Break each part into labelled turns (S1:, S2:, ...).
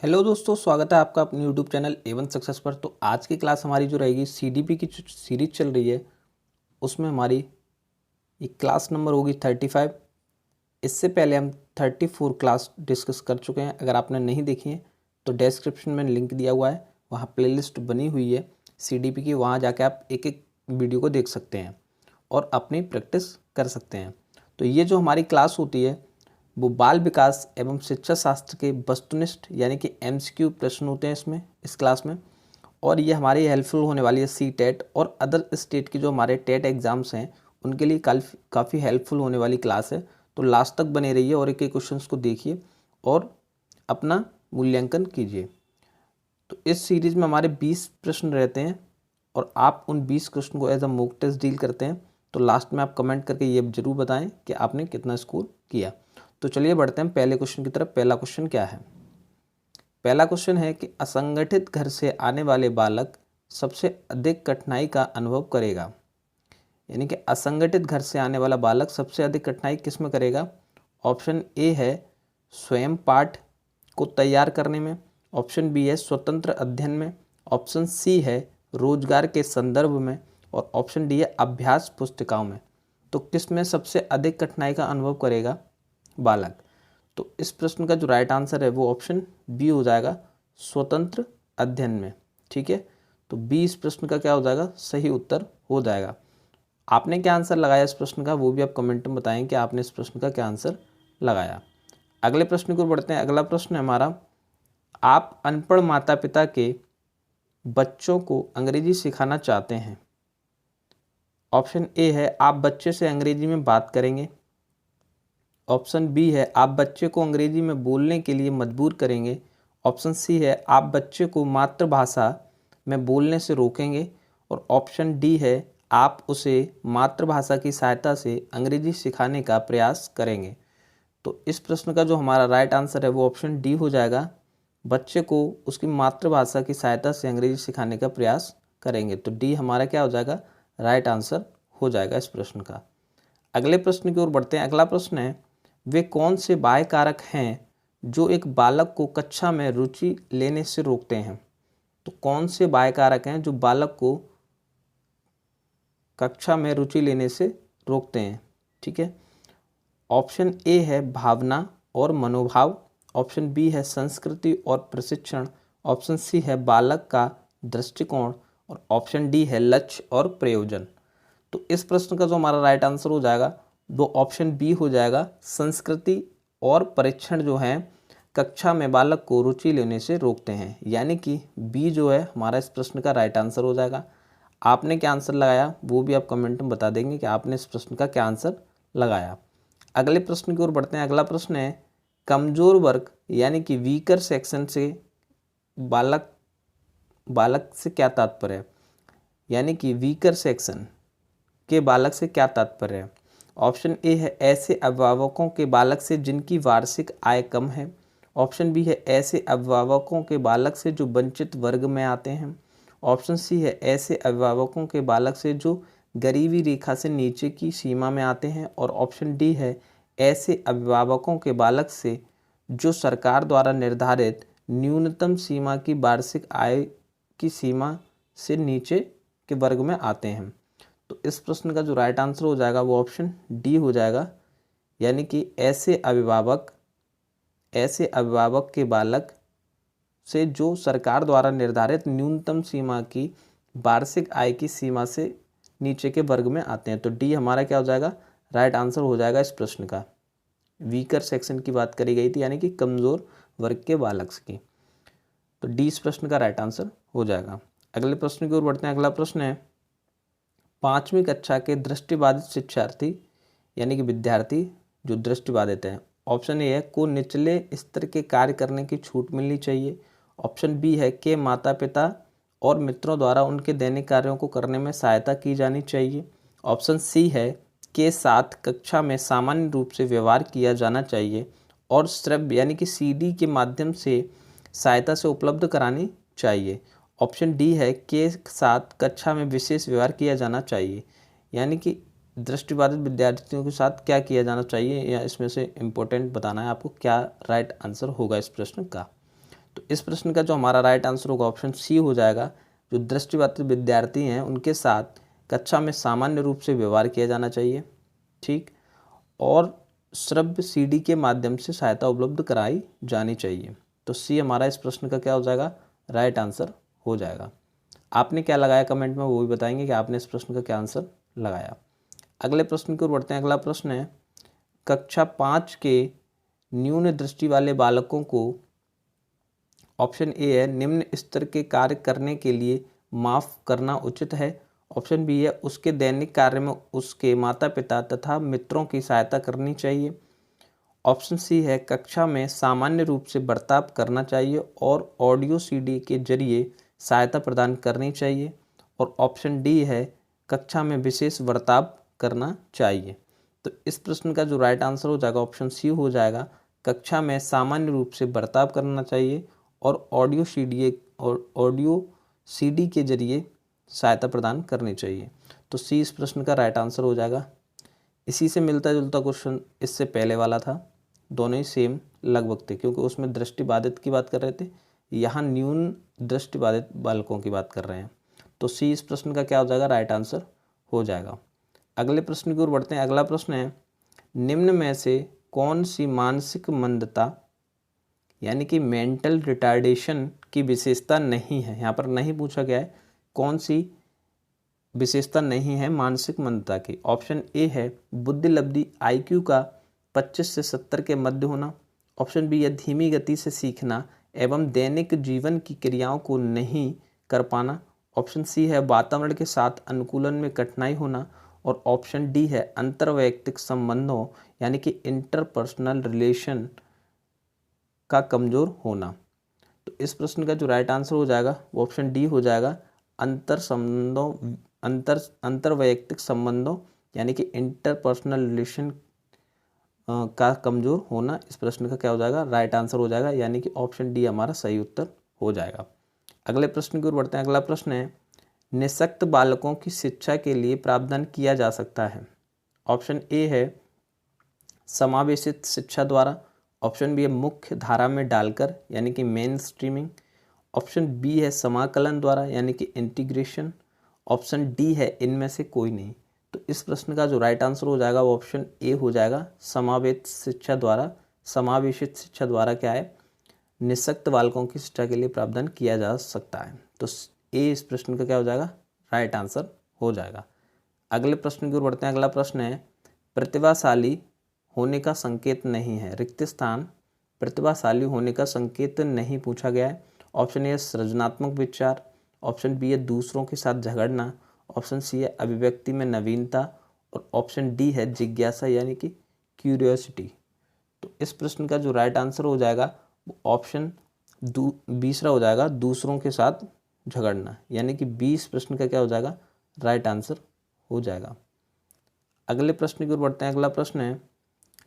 S1: Hello दोस्तों, स्वागत है आपका अपने यूट्यूब चैनल A1 सक्सेस पर। तो आज की क्लास हमारी जो रहेगी CDP की जो सीरीज चल रही है उसमें हमारी ये क्लास नंबर होगी 35। इससे पहले हम 34 क्लास डिस्कस कर चुके हैं। अगर आपने नहीं देखी है तो डिस्क्रिप्शन में लिंक दिया हुआ है, वहाँ प्लेलिस्ट बनी हुई है CDP की, वहाँ जाके आप एक एक वीडियो को देख सकते हैं और अपनी प्रैक्टिस कर सकते हैं। तो ये जो हमारी क्लास होती है वो बाल विकास एवं शिक्षा शास्त्र के वस्तुनिष्ठ यानी कि MCQ प्रश्न होते हैं इसमें, इस क्लास में। और ये हमारी हेल्पफुल होने वाली है CTET और अदर स्टेट की जो हमारे टेट एग्ज़ाम्स हैं उनके लिए काफ़ी हेल्पफुल होने वाली क्लास है। तो लास्ट तक बने रहिए और एक एक क्वेश्चन को देखिए और अपना मूल्यांकन कीजिए। तो इस सीरीज़ में हमारे 20 प्रश्न रहते हैं और आप उन 20 क्वेश्चन को as a mock test deal करते हैं। तो लास्ट में आप कमेंट करके ये जरूर बताएं कि आपने कितना स्कोर किया। तो चलिए बढ़ते हैं पहले क्वेश्चन की तरफ। पहला क्वेश्चन क्या है? पहला क्वेश्चन है कि असंगठित घर से आने वाले बालक सबसे अधिक कठिनाई का अनुभव करेगा। यानी कि असंगठित घर से आने वाला बालक सबसे अधिक कठिनाई किस में करेगा? ऑप्शन ए है स्वयं पाठ को तैयार करने में, ऑप्शन बी है स्वतंत्र अध्ययन में, ऑप्शन सी है रोजगार के संदर्भ में और ऑप्शन डी है अभ्यास पुस्तिकाओं में। तो किस में सबसे अधिक कठिनाई का अनुभव करेगा बालक? तो इस प्रश्न का जो राइट आंसर है वो ऑप्शन बी हो जाएगा, स्वतंत्र अध्ययन में। ठीक है, तो बी इस प्रश्न का क्या हो जाएगा? सही उत्तर हो जाएगा। आपने क्या आंसर लगाया इस प्रश्न का, वो भी आप कमेंट में बताएं कि आपने इस प्रश्न का क्या आंसर लगाया। अगले प्रश्न को बढ़ते हैं। अगला प्रश्न है हमारा, आप अनपढ़ माता पिता के बच्चों को अंग्रेजी सिखाना चाहते हैं। ऑप्शन ए है आप बच्चे से अंग्रेजी में बात करेंगे, ऑप्शन बी है आप बच्चे को अंग्रेजी में बोलने के लिए मजबूर करेंगे, ऑप्शन सी है आप बच्चे को मातृभाषा में बोलने से रोकेंगे और ऑप्शन डी है आप उसे मातृभाषा की सहायता से अंग्रेजी सिखाने का प्रयास करेंगे। तो इस प्रश्न का जो हमारा राइट आंसर है वो ऑप्शन डी हो जाएगा, बच्चे को उसकी मातृभाषा की सहायता से अंग्रेजी सिखाने का प्रयास करेंगे। तो डी हमारा क्या हो जाएगा? राइट आंसर हो जाएगा इस प्रश्न का। अगले प्रश्न की ओर बढ़ते हैं। अगला प्रश्न है, वे कौन से बाह्य कारक हैं जो एक बालक को कक्षा में रुचि लेने से रोकते हैं? तो कौन से बाह्य कारक हैं जो बालक को कक्षा में रुचि लेने से रोकते हैं? ठीक है, ऑप्शन ए है भावना और मनोभाव, ऑप्शन बी है संस्कृति और प्रशिक्षण, ऑप्शन सी है बालक का दृष्टिकोण और ऑप्शन डी है लक्ष्य और प्रयोजन। तो इस प्रश्न का जो हमारा राइट आंसर हो जाएगा वो ऑप्शन बी हो जाएगा, संस्कृति और परीक्षण जो है कक्षा में बालक को रुचि लेने से रोकते हैं। यानी कि बी जो है हमारा इस प्रश्न का राइट आंसर हो जाएगा। आपने क्या आंसर लगाया वो भी आप कमेंट में बता देंगे कि आपने इस प्रश्न का क्या आंसर लगाया। अगले प्रश्न की ओर बढ़ते हैं। अगला प्रश्न है, कमजोर वर्ग यानी कि वीकर सेक्शन से बालक से क्या तात्पर्य है? यानी कि वीकर सेक्शन के बालक से क्या तात्पर्य है? ऑप्शन ए है ऐसे अभिभावकों के बालक से जिनकी वार्षिक आय कम है, ऑप्शन बी है ऐसे अभिभावकों के बालक से जो वंचित वर्ग में आते हैं, ऑप्शन सी है ऐसे अभिभावकों के बालक से जो गरीबी रेखा से नीचे की सीमा में आते हैं और ऑप्शन डी है ऐसे अभिभावकों के बालक से जो सरकार द्वारा निर्धारित न्यूनतम सीमा की वार्षिक आय की सीमा से नीचे के वर्ग में आते हैं। तो इस प्रश्न का जो राइट आंसर हो जाएगा वो ऑप्शन डी हो जाएगा, यानी कि ऐसे अभिभावक के बालक से जो सरकार द्वारा निर्धारित न्यूनतम सीमा की वार्षिक आय की सीमा से नीचे के वर्ग में आते हैं। तो डी हमारा क्या हो जाएगा? राइट आंसर हो जाएगा इस प्रश्न का। वीकर सेक्शन की बात करी गई थी, यानी कि कमजोर वर्ग के बालक की। तो डी इस प्रश्न का राइट आंसर हो जाएगा। अगले प्रश्न की ओर बढ़ते हैं। अगला प्रश्न है, 5वीं कक्षा के दृष्टिबाधित शिक्षार्थी यानी कि विद्यार्थी जो दृष्टिबाधित हैं, ऑप्शन ए है को निचले स्तर के कार्य करने की छूट मिलनी चाहिए, ऑप्शन बी है कि माता पिता और मित्रों द्वारा उनके दैनिक कार्यों को करने में सहायता की जानी चाहिए, ऑप्शन सी है के साथ कक्षा में सामान्य रूप से व्यवहार किया जाना चाहिए और श्रव्य यानी कि CD के माध्यम से सहायता से उपलब्ध करानी चाहिए, ऑप्शन डी है के साथ कक्षा में विशेष व्यवहार किया जाना चाहिए। यानी कि दृष्टिबाधित विद्यार्थियों के साथ क्या किया जाना चाहिए या इसमें से इम्पोर्टेंट बताना है आपको क्या राइट आंसर होगा इस प्रश्न का। तो इस प्रश्न का जो हमारा राइट आंसर होगा ऑप्शन सी हो जाएगा। जो दृष्टिबाधित विद्यार्थी हैं उनके साथ कक्षा में सामान्य रूप से व्यवहार किया जाना चाहिए, ठीक, और श्रव्य सीडी के माध्यम से सहायता उपलब्ध कराई जानी चाहिए। तो सी हमारा इस प्रश्न का क्या हो जाएगा, राइट आंसर हो जाएगा। आपने क्या लगाया कमेंट में वो भी बताएंगे कि आपने इस प्रश्न का क्या आंसर लगाया। अगले प्रश्न की ओर बढ़ते हैं। अगला प्रश्न है, कक्षा 5 के न्यून दृष्टि वाले बालकों को ऑप्शन ए है निम्न स्तर के कार्य करने के लिए माफ़ करना उचित है। ऑप्शन बी है उसके दैनिक कार्य में उसके माता पिता तथा मित्रों की सहायता करनी चाहिए। ऑप्शन सी है कक्षा में सामान्य रूप से बर्ताव करना चाहिए और ऑडियो सीडी के जरिए सहायता प्रदान करनी चाहिए। और ऑप्शन डी है कक्षा में विशेष बर्ताव करना चाहिए। तो इस प्रश्न का जो राइट आंसर हो जाएगा ऑप्शन सी हो जाएगा, कक्षा में सामान्य रूप से बर्ताव करना चाहिए और ऑडियो सीडी के जरिए सहायता प्रदान करनी चाहिए। तो सी इस प्रश्न का राइट आंसर हो जाएगा। इसी से मिलता जुलता क्वेश्चन इससे पहले वाला था, दोनों ही सेम लगभग थे क्योंकि उसमें दृष्टिबाधित की बात कर रहे थे, यहाँ न्यून दृष्टिबाधित बालकों की बात कर रहे हैं। तो सी इस प्रश्न का क्या हो जाएगा, राइट आंसर हो जाएगा। अगले प्रश्न की ओर बढ़ते हैं। अगला प्रश्न है, निम्न में से कौन सी मानसिक मंदता यानी कि मेंटल रिटार्डेशन की विशेषता नहीं है। यहाँ पर नहीं पूछा गया है कौन सी विशेषता नहीं है मानसिक मंदता की। ऑप्शन ए है बुद्धि लब्धि IQ का 25 से 70 के मध्य होना। ऑप्शन बी है धीमी गति से सीखना एवं दैनिक जीवन की क्रियाओं को नहीं कर पाना। ऑप्शन सी है वातावरण के साथ अनुकूलन में कठिनाई होना। और ऑप्शन डी है अंतर्वैयक्तिक संबंधों यानी कि इंटरपर्सनल रिलेशन का कमजोर होना। तो इस प्रश्न का जो राइट आंसर हो जाएगा वो ऑप्शन डी हो जाएगा, अंतर्वैयक्तिक संबंधों यानी कि इंटरपर्सनल रिलेशन का कमजोर होना। इस प्रश्न का क्या हो जाएगा, राइट आंसर हो जाएगा, यानी कि ऑप्शन डी हमारा सही उत्तर हो जाएगा। अगले प्रश्न की ओर बढ़ते हैं। अगला प्रश्न है, निःशक्त बालकों की शिक्षा के लिए प्रावधान किया जा सकता है। ऑप्शन ए है समावेशित शिक्षा द्वारा। ऑप्शन बी है मुख्य धारा में डालकर यानी कि मेन स्ट्रीमिंग। ऑप्शन बी है समाकलन द्वारा यानी कि इंटीग्रेशन। ऑप्शन डी है इनमें से कोई नहीं। तो इस प्रश्न का जो राइट आंसर हो जाएगा वो ऑप्शन ए हो जाएगा, समावेशित शिक्षा द्वारा। समावेशित शिक्षा द्वारा क्या है, निःशक्त बालकों की शिक्षा के लिए प्रावधान किया जा सकता है। तो ए इस प्रश्न का क्या हो जाएगा, राइट आंसर हो जाएगा। अगले प्रश्न की ओर बढ़ते हैं। अगला प्रश्न है, प्रतिभाशाली होने का संकेत नहीं है। रिक्त स्थान प्रतिभाशाली होने का संकेत नहीं पूछा गया है। ऑप्शन ए है सृजनात्मक विचार। ऑप्शन बी है दूसरों के साथ झगड़ना। ऑप्शन सी है अभिव्यक्ति में नवीनता। और ऑप्शन डी है जिज्ञासा यानी कि क्यूरियोसिटी। तो इस प्रश्न का जो राइट आंसर हो जाएगा वो ऑप्शन दूसरा हो जाएगा, दूसरों के साथ झगड़ना, यानी कि 20 प्रश्न का क्या हो जाएगा, राइट आंसर हो जाएगा। अगले प्रश्न की ओर बढ़ते हैं। अगला प्रश्न है,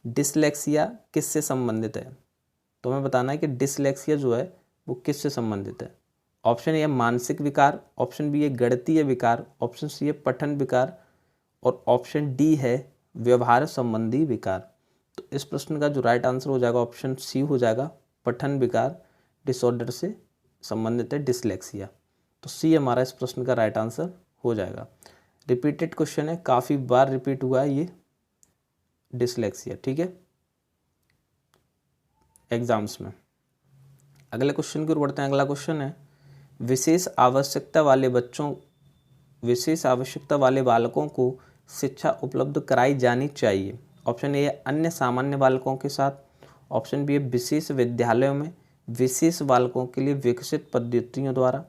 S1: डिसलेक्सिया किससे संबंधित है। तो हमें बताना है कि डिसलेक्सिया जो है वो किससे संबंधित है। ऑप्शन ए है मानसिक विकार। ऑप्शन बी है गणितीय विकार। ऑप्शन सी है पठन विकार। और ऑप्शन डी है व्यवहार संबंधी विकार। तो इस प्रश्न का जो राइट आंसर हो जाएगा ऑप्शन सी हो जाएगा, पठन विकार डिसऑर्डर से संबंधित है डिसलेक्सिया। तो सी हमारा इस प्रश्न का राइट आंसर हो जाएगा। रिपीटेड क्वेश्चन है, काफ़ी बार रिपीट हुआ है ये डिसलेक्सिया, ठीक है, एग्जाम्स में। अगले क्वेश्चन की ओर बढ़ते हैं। अगला क्वेश्चन है, विशेष आवश्यकता वाले बालकों को शिक्षा उपलब्ध कराई जानी चाहिए। ऑप्शन ए है अन्य सामान्य बालकों के साथ। ऑप्शन बी है विशेष विद्यालयों में विशेष बालकों के लिए विकसित पद्धतियों द्वारा।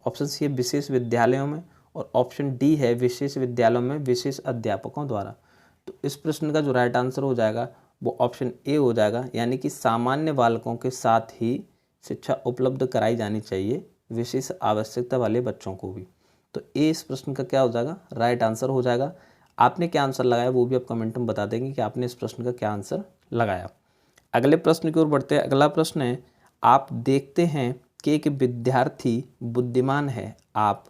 S1: ऑप्शन सी है विशेष विद्यालयों में। और ऑप्शन डी है विशेष विद्यालयों में विशेष अध्यापकों द्वारा। तो इस प्रश्न का जो राइट आंसर हो जाएगा वो ऑप्शन ए हो जाएगा, यानी कि सामान्य बालकों के साथ ही शिक्षा उपलब्ध कराई जानी चाहिए विशेष आवश्यकता वाले बच्चों को भी। तो ए इस प्रश्न का क्या हो जाएगा, राइट आंसर हो जाएगा। आपने क्या आंसर लगाया वो भी आप कमेंट में बता देंगे कि आपने इस प्रश्न का क्या आंसर लगाया। अगले प्रश्न की ओर बढ़ते हैं। अगला प्रश्न है, आप देखते हैं कि एक विद्यार्थी बुद्धिमान है, आप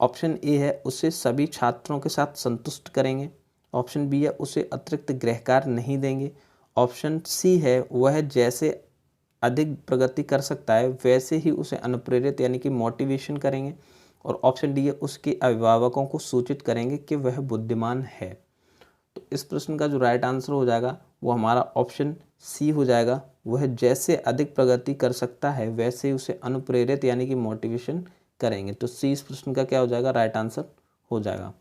S1: ऑप्शन ए है उसे सभी छात्रों के साथ संतुष्ट करेंगे। ऑप्शन बी है उसे अतिरिक्त गृह कार्य नहीं देंगे। ऑप्शन सी है वह जैसे अधिक प्रगति कर सकता है वैसे ही उसे अनुप्रेरित यानी कि मोटिवेशन करेंगे। और ऑप्शन डी है उसके अभिभावकों को सूचित करेंगे कि वह बुद्धिमान है। तो इस प्रश्न का जो राइट आंसर हो जाएगा वो हमारा ऑप्शन सी हो जाएगा। वह जैसे अधिक प्रगति कर सकता है वैसे ही उसे अनुप्रेरित यानी कि मोटिवेशन करेंगे। तो सी इस प्रश्न का क्या हो जाएगा, राइट आंसर हो जाएगा।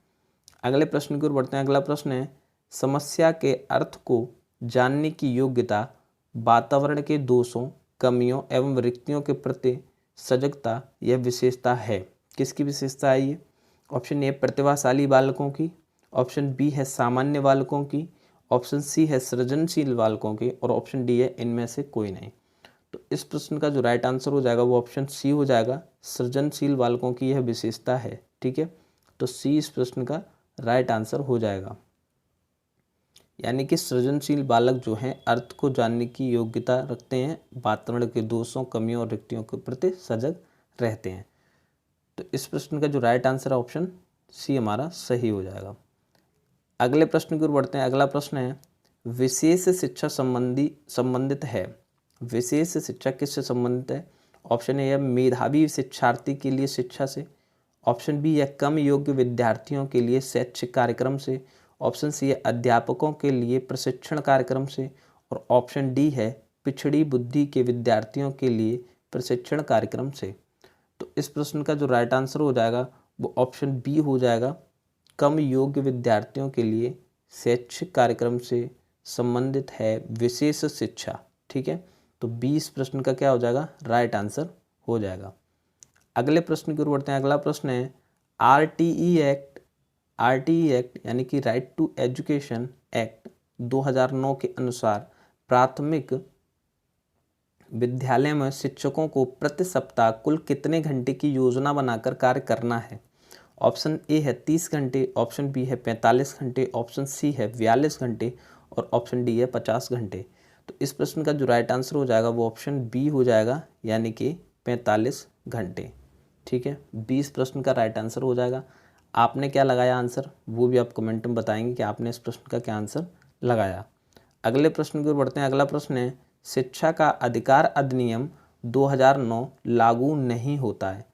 S1: अगले प्रश्न की ओर बढ़ते हैं। अगला प्रश्न है, समस्या के अर्थ को जानने की योग्यता वातावरण के दोषों, कमियों एवं रिक्तियों के प्रति सजगता यह विशेषता है। किसकी विशेषता है ये? ऑप्शन ए प्रतिभाशाली बालकों की, ऑप्शन बी है सामान्य बालकों की, ऑप्शन सी है सृजनशील बालकों की, और ऑप्शन डी है इनमें से कोई नहीं। तो इस प्रश्न का जो राइट आंसर हो जाएगा वो ऑप्शन सी हो जाएगा, सृजनशील बालकों की यह विशेषता है। ठीक है, तो सी इस प्रश्न का राइट आंसर हो जाएगा। यानी कि सृजनशील बालक जो हैं अर्थ को जानने की योग्यता रखते हैं, वातावरण के दोषों, कमियों और रिक्तियों के प्रति सजग रहते हैं। तो इस प्रश्न का जो राइट आंसर है ऑप्शन सी हमारा सही हो जाएगा। अगले प्रश्न की ओर बढ़ते हैं। अगला प्रश्न है, विशेष शिक्षा संबंधित है। विशेष शिक्षा किससे संबंधित है? ऑप्शन ए है मेधावी शिक्षार्थी के लिए शिक्षा से, ऑप्शन बी है कम योग्य विद्यार्थियों के लिए शैक्षिक कार्यक्रम से, ऑप्शन सी है अध्यापकों के लिए प्रशिक्षण कार्यक्रम से, और ऑप्शन डी है पिछड़ी बुद्धि के विद्यार्थियों के लिए प्रशिक्षण कार्यक्रम से। तो इस प्रश्न का जो राइट आंसर हो जाएगा वो ऑप्शन बी हो जाएगा, कम योग्य विद्यार्थियों के लिए शैक्षिक कार्यक्रम से संबंधित है विशेष शिक्षा। ठीक है, तो बी इस प्रश्न का क्या हो जाएगा, राइट आंसर हो जाएगा। अगले प्रश्न की ओर बढ़ते हैं। अगला प्रश्न है, आरटीई एक्ट यानी कि राइट टू एजुकेशन एक्ट 2009 के अनुसार प्राथमिक विद्यालय में शिक्षकों को प्रति सप्ताह कुल कितने घंटे की योजना बनाकर कार्य करना है? ऑप्शन ए है 30 घंटे, ऑप्शन बी है 45 घंटे, ऑप्शन सी है 42 घंटे, और ऑप्शन डी है 50 घंटे। तो इस प्रश्न का जो राइट आंसर हो जाएगा वो ऑप्शन बी हो जाएगा, यानी कि 45 घंटे। ठीक है, 20 प्रश्न का राइट आंसर हो जाएगा। आपने क्या लगाया आंसर वो भी आप कमेंट में बताएंगे कि आपने इस प्रश्न का क्या आंसर लगाया। अगले प्रश्न की ओर बढ़ते हैं। अगला प्रश्न है, शिक्षा का अधिकार अधिनियम 2009 लागू नहीं होता है।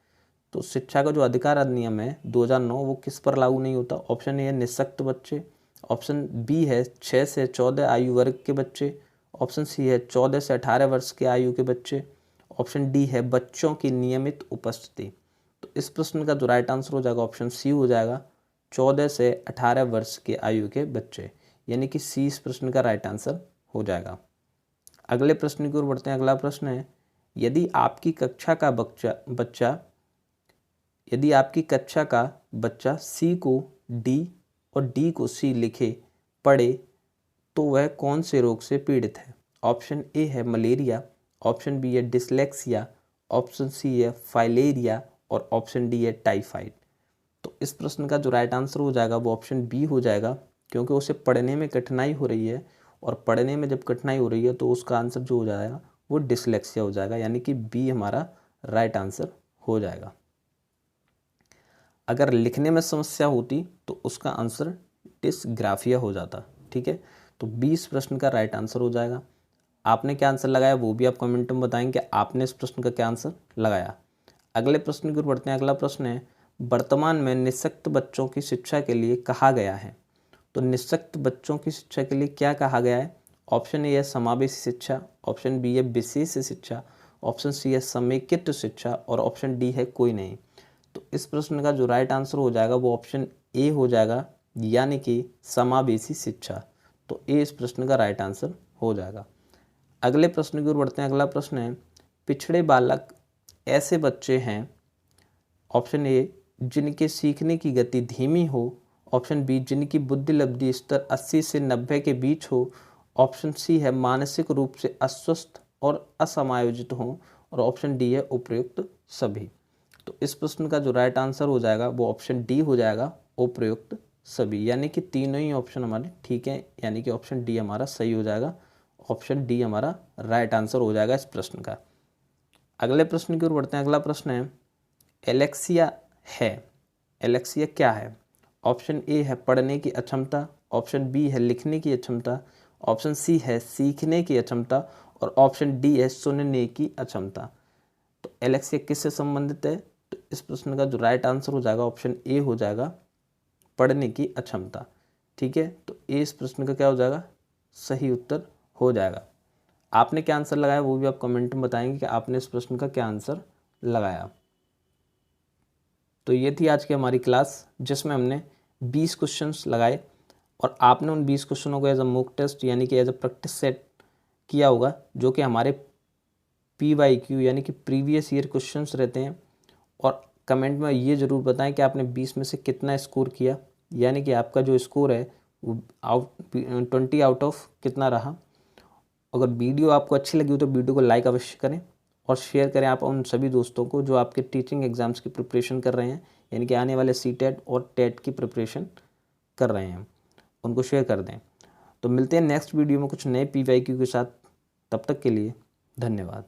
S1: तो शिक्षा का जो अधिकार अधिनियम है 2009 वो किस पर लागू नहीं होता? ऑप्शन ए है निःशक्त बच्चे, ऑप्शन बी है 6 से 14 आयु वर्ग के बच्चे, ऑप्शन सी है 14 से 18 वर्ष के आयु के बच्चे, ऑप्शन डी है बच्चों की नियमित उपस्थिति। तो इस प्रश्न का जो राइट आंसर हो जाएगा ऑप्शन सी हो जाएगा, 14 से 18 वर्ष के आयु के बच्चे, यानी कि सी इस प्रश्न का राइट आंसर हो जाएगा। अगले प्रश्न की ओर बढ़ते हैं। अगला प्रश्न है, यदि आपकी कक्षा का बच्चा सी को डी और डी को सी लिखे पढ़े तो वह कौन से रोग से पीड़ित है? ऑप्शन ए है मलेरिया, ऑप्शन बी है डिसलेक्सिया, ऑप्शन सी है फाइलेरिया, और ऑप्शन डी है टाइफाइड। तो इस प्रश्न का जो राइट आंसर हो जाएगा वो ऑप्शन बी हो जाएगा, क्योंकि उसे पढ़ने में कठिनाई हो रही है, और पढ़ने में जब कठिनाई हो रही है तो उसका आंसर जो हो जाएगा वो डिसलेक्सिया हो जाएगा, यानी कि बी हमारा राइट आंसर हो जाएगा। अगर लिखने में समस्या होती तो उसका आंसर डिसग्राफिया हो जाता। ठीक है, तो 20 प्रश्न का राइट आंसर हो जाएगा। आपने क्या आंसर लगाया वो भी आप कमेंट में बताएंगे कि आपने इस प्रश्न का क्या आंसर लगाया। अगले प्रश्न की ओर बढ़ते हैं। अगला प्रश्न है, वर्तमान में निःशक्त बच्चों की शिक्षा के लिए कहा गया है। तो निःशक्त बच्चों की शिक्षा के लिए क्या कहा गया है? ऑप्शन ए है समावेशी शिक्षा, ऑप्शन बी है विशेष शिक्षा, ऑप्शन सी है समेकित शिक्षा, और ऑप्शन डी है कोई नहीं। तो इस प्रश्न का जो राइट आंसर हो जाएगा वो ऑप्शन ए हो जाएगा, यानी कि समावेशी शिक्षा। तो ए इस प्रश्न का राइट आंसर हो जाएगा। अगले प्रश्न की ओर बढ़ते हैं। अगला प्रश्न है, पिछड़े बालक ऐसे बच्चे हैं, ऑप्शन ए जिनके सीखने की गति धीमी हो, ऑप्शन बी जिनकी बुद्धि लब्धि स्तर 80 से 90 के बीच हो, ऑप्शन सी है मानसिक रूप से अस्वस्थ और असमायोजित हो, और ऑप्शन डी है उपयुक्त सभी। तो इस प्रश्न का जो राइट आंसर हो जाएगा वो ऑप्शन डी हो जाएगा, उपयुक्त सभी, यानी कि तीनों ही ऑप्शन हमारे ठीक है, यानी कि ऑप्शन डी हमारा सही हो जाएगा। ऑप्शन डी हमारा राइट आंसर हो जाएगा इस प्रश्न का। अगले प्रश्न की ओर बढ़ते हैं। अगला प्रश्न है, एलेक्सिया क्या है? ऑप्शन ए है पढ़ने की अक्षमता, ऑप्शन बी है लिखने की अक्षमता, ऑप्शन सी है सीखने की अक्षमता, और ऑप्शन डी है सुनने की अक्षमता। तो एलेक्सिया किससे संबंधित है? तो इस प्रश्न का जो राइट आंसर हो जाएगा ऑप्शन ए हो जाएगा, पढ़ने की अक्षमता। ठीक है, तो ए इस प्रश्न का क्या हो जाएगा? सही उत्तर हो जाएगा। आपने क्या आंसर लगाया वो भी आप कमेंट में बताएंगे कि आपने इस प्रश्न का क्या आंसर लगाया। तो ये थी आज की हमारी क्लास जिसमें हमने 20 क्वेश्चंस लगाए और आपने उन 20 क्वेश्चनों को एज अ मॉक टेस्ट यानी कि एज अ प्रैक्टिस सेट किया होगा, जो कि हमारे PYQ यानी कि प्रीवियस ईयर क्वेश्चंस रहते हैं। और कमेंट में ये ज़रूर बताएं कि आपने 20 में से कितना स्कोर किया, यानी कि आपका जो स्कोर है वो 20 आउट ऑफ कितना रहा। अगर वीडियो आपको अच्छी लगी हो तो वीडियो को लाइक अवश्य करें और शेयर करें आप उन सभी दोस्तों को जो आपके टीचिंग एग्ज़ाम्स की प्रिपरेशन कर रहे हैं, यानी कि आने वाले CTET और TET की प्रिपरेशन कर रहे हैं, उनको शेयर कर दें। तो मिलते हैं नेक्स्ट वीडियो में कुछ नए PYQ के साथ। तब तक के लिए धन्यवाद।